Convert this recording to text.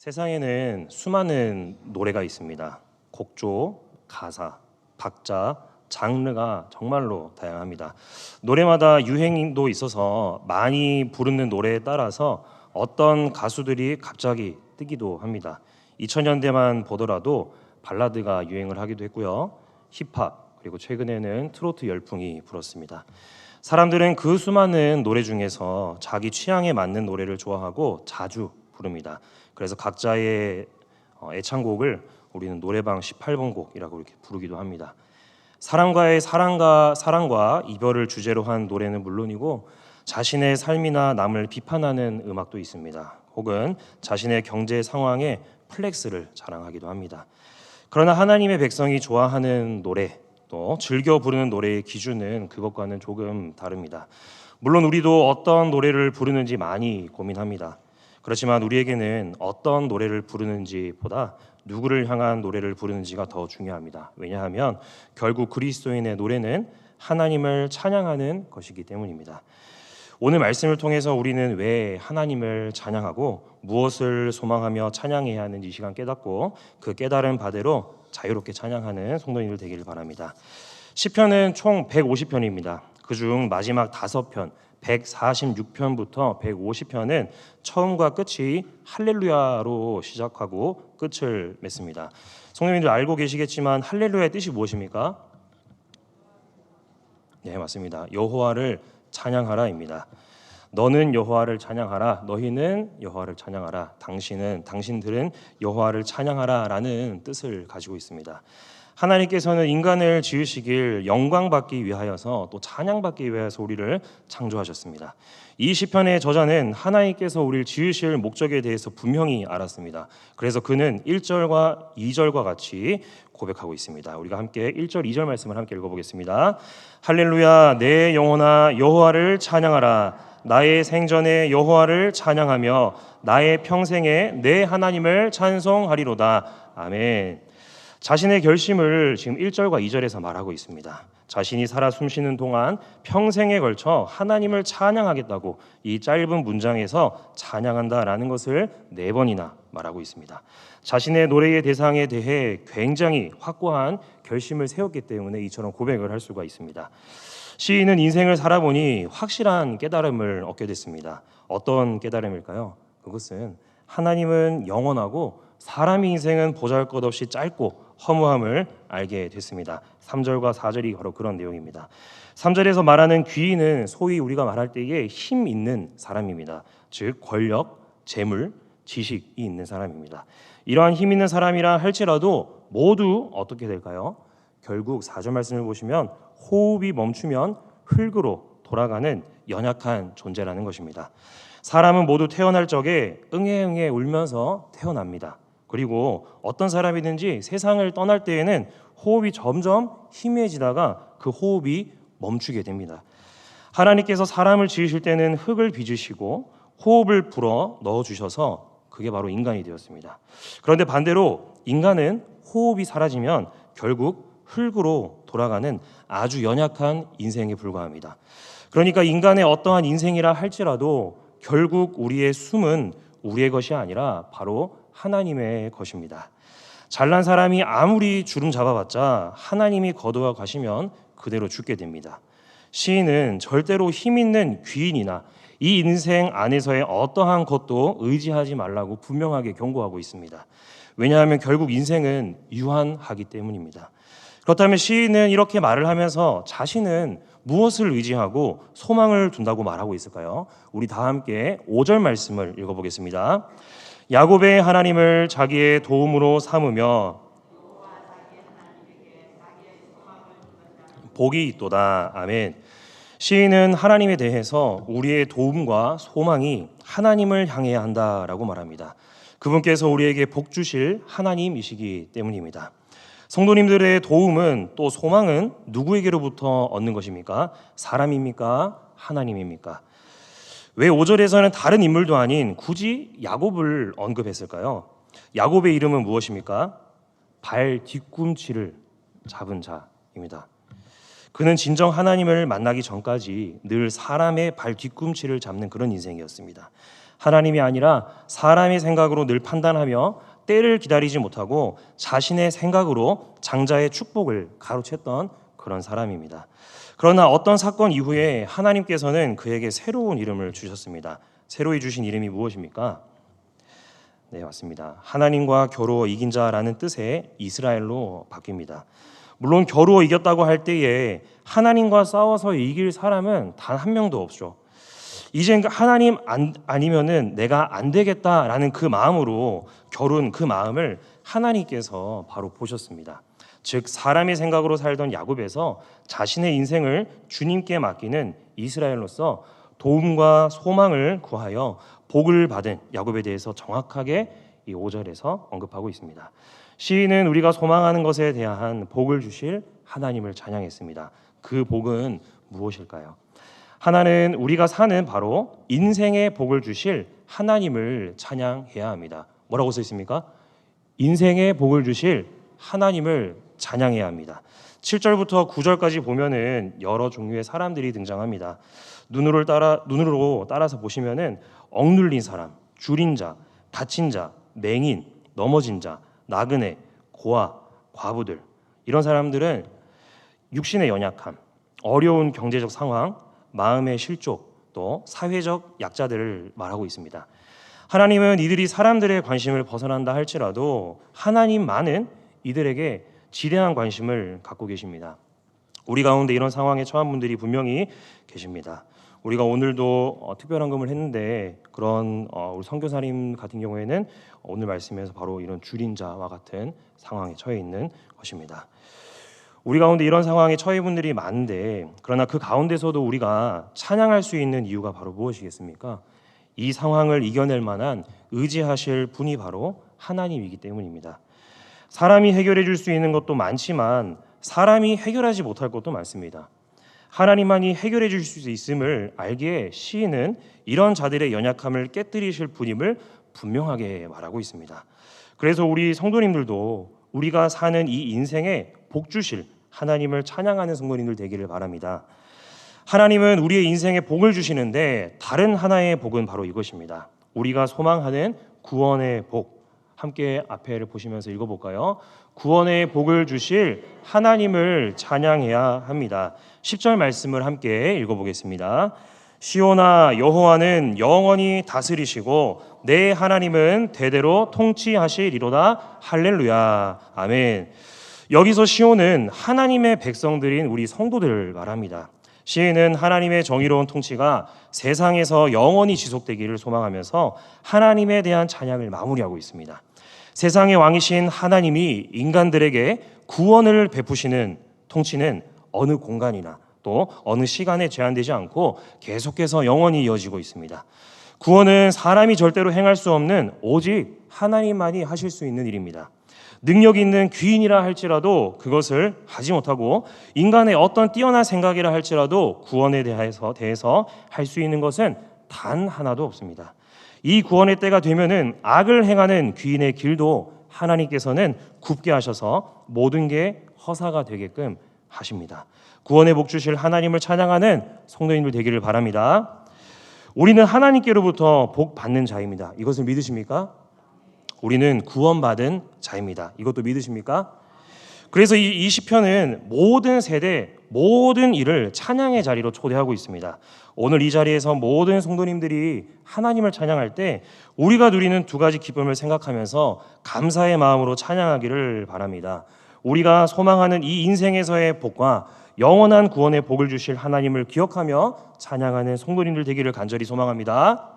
세상에는 수많은 노래가 있습니다. 곡조, 가사, 박자, 장르가 정말로 다양합니다. 노래마다 유행도 있어서 많이 부르는 노래에 따라서 어떤 가수들이 갑자기 뜨기도 합니다. 2000년대만 보더라도 발라드가 유행을 하기도 했고요. 힙합, 그리고 최근에는 트로트 열풍이 불었습니다. 사람들은 그 수많은 노래 중에서 자기 취향에 맞는 노래를 좋아하고 자주 부릅니다. 그래서 각자의 애창곡을 우리는 노래방 18번 곡이라고 이렇게 부르기도 합니다. 사람과의 사랑과 이별을 주제로 한 노래는 물론이고 자신의 삶이나 남을 비판하는 음악도 있습니다. 혹은 자신의 경제 상황에 플렉스를 자랑하기도 합니다. 그러나 하나님의 백성이 좋아하는 노래, 또 즐겨 부르는 노래의 기준은 그것과는 조금 다릅니다. 물론 우리도 어떤 노래를 부르는지 많이 고민합니다. 그렇지만 우리에게는 어떤 노래를 부르는지보다 누구를 향한 노래를 부르는지가 더 중요합니다. 왜냐하면 결국 그리스도인의 노래는 하나님을 찬양하는 것이기 때문입니다. 오늘 말씀을 통해서 우리는 왜 하나님을 찬양하고 무엇을 소망하며 찬양해야 하는지 이 시간 깨닫고 그 깨달은 바대로 자유롭게 찬양하는 성도님들 되기를 바랍니다. 시편은 총 150편입니다. 그중 마지막 5편 146편부터 150편은 처음과 끝이 할렐루야로 시작하고 끝을 맺습니다. 성도님들 알고 계시겠지만 할렐루야의 뜻이 무엇입니까? 네, 맞습니다. 여호와를 찬양하라입니다. 너는 여호와를 찬양하라, 너희는 여호와를 찬양하라, 당신들은 여호와를 찬양하라라는 뜻을 가지고 있습니다. 하나님께서는 인간을 지으시길 영광받기 위하여서 또 찬양받기 위하여서 우리를 창조하셨습니다. 이 시편의 저자는 하나님께서 우리를 지으실 목적에 대해서 분명히 알았습니다. 그래서 그는 1절과 2절과 같이 고백하고 있습니다. 우리가 함께 1절, 2절 말씀을 함께 읽어보겠습니다. 할렐루야, 내 영혼아 여호와를 찬양하라. 나의 생전에 여호와를 찬양하며 나의 평생에 내 하나님을 찬송하리로다. 아멘. 자신의 결심을 지금 1절과 2절에서 말하고 있습니다. 자신이 살아 숨쉬는 동안 평생에 걸쳐 하나님을 찬양하겠다고 이 짧은 문장에서 찬양한다라는 것을 4번이나 말하고 있습니다. 자신의 노래의 대상에 대해 굉장히 확고한 결심을 세웠기 때문에 이처럼 고백을 할 수가 있습니다. 시인은 인생을 살아보니 확실한 깨달음을 얻게 됐습니다. 어떤 깨달음일까요? 그것은 하나님은 영원하고 사람의 인생은 보잘것없이 짧고 허무함을 알게 됐습니다. 3절과 4절이 바로 그런 내용입니다. 3절에서 말하는 귀인은 소위 우리가 말할 때에 힘 있는 사람입니다. 즉 권력, 재물, 지식이 있는 사람입니다. 이러한 힘 있는 사람이라 할지라도 모두 어떻게 될까요? 결국 4절 말씀을 보시면 호흡이 멈추면 흙으로 돌아가는 연약한 존재라는 것입니다. 사람은 모두 태어날 적에 응애응애 울면서 태어납니다. 그리고 어떤 사람이든지 세상을 떠날 때에는 호흡이 점점 희미해지다가 그 호흡이 멈추게 됩니다. 하나님께서 사람을 지으실 때는 흙을 빚으시고 호흡을 불어 넣어주셔서 그게 바로 인간이 되었습니다. 그런데 반대로 인간은 호흡이 사라지면 결국 흙으로 돌아가는 아주 연약한 인생에 불과합니다. 그러니까 인간의 어떠한 인생이라 할지라도 결국 우리의 숨은 우리의 것이 아니라 바로 하나님의 것입니다. 잘난 사람이 아무리 주름 잡아봤자 하나님이 거두어 가시면 그대로 죽게 됩니다. 시인은 절대로 힘 있는 귀인이나 이 인생 안에서의 어떠한 것도 의지하지 말라고 분명하게 경고하고 있습니다. 왜냐하면 결국 인생은 유한하기 때문입니다. 그렇다면 시인은 이렇게 말을 하면서 자신은 무엇을 의지하고 소망을 둔다고 말하고 있을까요? 우리 다 함께 5절 말씀을 읽어보겠습니다. 야곱의 하나님을 자기의 도움으로 삼으며 복이 있도다. 아멘. 시인은 하나님에 대해서 우리의 도움과 소망이 하나님을 향해야 한다라고 말합니다. 그분께서 우리에게 복 주실 하나님이시기 때문입니다. 성도님들의 도움은 또 소망은 누구에게로부터 얻는 것입니까? 사람입니까? 하나님입니까? 왜 5절에서는 다른 인물도 아닌 굳이 야곱을 언급했을까요? 야곱의 이름은 무엇입니까? 발 뒤꿈치를 잡은 자입니다. 그는 진정 하나님을 만나기 전까지 늘 사람의 발 뒤꿈치를 잡는 그런 인생이었습니다. 하나님이 아니라 사람의 생각으로 늘 판단하며 때를 기다리지 못하고 자신의 생각으로 장자의 축복을 가로챘던 그런 사람입니다. 그러나 어떤 사건 이후에 하나님께서는 그에게 새로운 이름을 주셨습니다. 새로이 주신 이름이 무엇입니까? 네, 맞습니다. 하나님과 겨루어 이긴 자라는 뜻의 이스라엘로 바뀝니다. 물론 겨루어 이겼다고 할 때에 하나님과 싸워서 이길 사람은 단 한 명도 없죠. 이젠 하나님 아니면은 내가 안 되겠다라는 그 마음으로 겨룬 그 마음을 하나님께서 바로 보셨습니다. 즉 사람의 생각으로 살던 야곱에서 자신의 인생을 주님께 맡기는 이스라엘로서 도움과 소망을 구하여 복을 받은 야곱에 대해서 정확하게 이 5절에서 언급하고 있습니다. 시인은 우리가 소망하는 것에 대한 복을 주실 하나님을 찬양했습니다. 그 복은 무엇일까요? 하나는 우리가 사는 바로 인생의 복을 주실 하나님을 찬양해야 합니다. 뭐라고 써 있습니까? 인생의 복을 주실 하나님을 찬양해야 합니다. 7절부터 9절까지 보면은 여러 종류의 사람들이 등장합니다. 눈으로 따라서 보시면은 억눌린 사람, 줄인 자, 다친 자, 맹인, 넘어진 자, 나그네, 고아, 과부들, 이런 사람들은 육신의 연약함, 어려운 경제적 상황, 마음의 실족, 또 사회적 약자들을 말하고 있습니다. 하나님은 이들이 사람들의 관심을 벗어난다 할지라도 하나님만은 이들에게 지대한 관심을 갖고 계십니다. 우리 가운데 이런 상황에 처한 분들이 분명히 계십니다. 우리가 오늘도 특별 헌금을 했는데 그런 우리 선교사님 같은 경우에는 오늘 말씀에서 바로 이런 줄인 자와 같은 상황에 처해 있는 것입니다. 우리 가운데 이런 상황에 처해 분들이 많은데 그러나 그 가운데서도 우리가 찬양할 수 있는 이유가 바로 무엇이겠습니까? 이 상황을 이겨낼 만한 의지하실 분이 바로 하나님이기 때문입니다. 사람이 해결해 줄 수 있는 것도 많지만 사람이 해결하지 못할 것도 많습니다. 하나님만이 해결해 줄 수 있음을 알기에 시인은 이런 자들의 연약함을 깨뜨리실 분임을 분명하게 말하고 있습니다. 그래서 우리 성도님들도 우리가 사는 이 인생에 복 주실 하나님을 찬양하는 성도님들 되기를 바랍니다. 하나님은 우리의 인생에 복을 주시는데 다른 하나의 복은 바로 이것입니다. 우리가 소망하는 구원의 복. 함께 앞에를 보시면서 읽어볼까요? 구원의 복을 주실 하나님을 찬양해야 합니다. 10절 말씀을 함께 읽어보겠습니다. 시온아, 여호와는 영원히 다스리시고 내 하나님은 대대로 통치하시리로다. 할렐루야. 아멘. 여기서 시온은 하나님의 백성들인 우리 성도들을 말합니다. 시인은 하나님의 정의로운 통치가 세상에서 영원히 지속되기를 소망하면서 하나님에 대한 찬양을 마무리하고 있습니다. 세상의 왕이신 하나님이 인간들에게 구원을 베푸시는 통치는 어느 공간이나 또 어느 시간에 제한되지 않고 계속해서 영원히 이어지고 있습니다. 구원은 사람이 절대로 행할 수 없는 오직 하나님만이 하실 수 있는 일입니다. 능력 있는 귀인이라 할지라도 그것을 하지 못하고 인간의 어떤 뛰어난 생각이라 할지라도 구원에 대해서 할 수 있는 것은 단 하나도 없습니다. 이 구원의 때가 되면은 악을 행하는 귀인의 길도 하나님께서는 굽게 하셔서 모든 게 허사가 되게끔 하십니다. 구원의 복 주실 하나님을 찬양하는 성도님들 되기를 바랍니다. 우리는 하나님께로부터 복 받는 자입니다. 이것을 믿으십니까? 우리는 구원받은 자입니다. 이것도 믿으십니까? 그래서 이 시편은 모든 세대, 모든 일을 찬양의 자리로 초대하고 있습니다. 오늘 이 자리에서 모든 성도님들이 하나님을 찬양할 때 우리가 누리는 두 가지 기쁨을 생각하면서 감사의 마음으로 찬양하기를 바랍니다. 우리가 소망하는 이 인생에서의 복과 영원한 구원의 복을 주실 하나님을 기억하며 찬양하는 성도님들 되기를 간절히 소망합니다.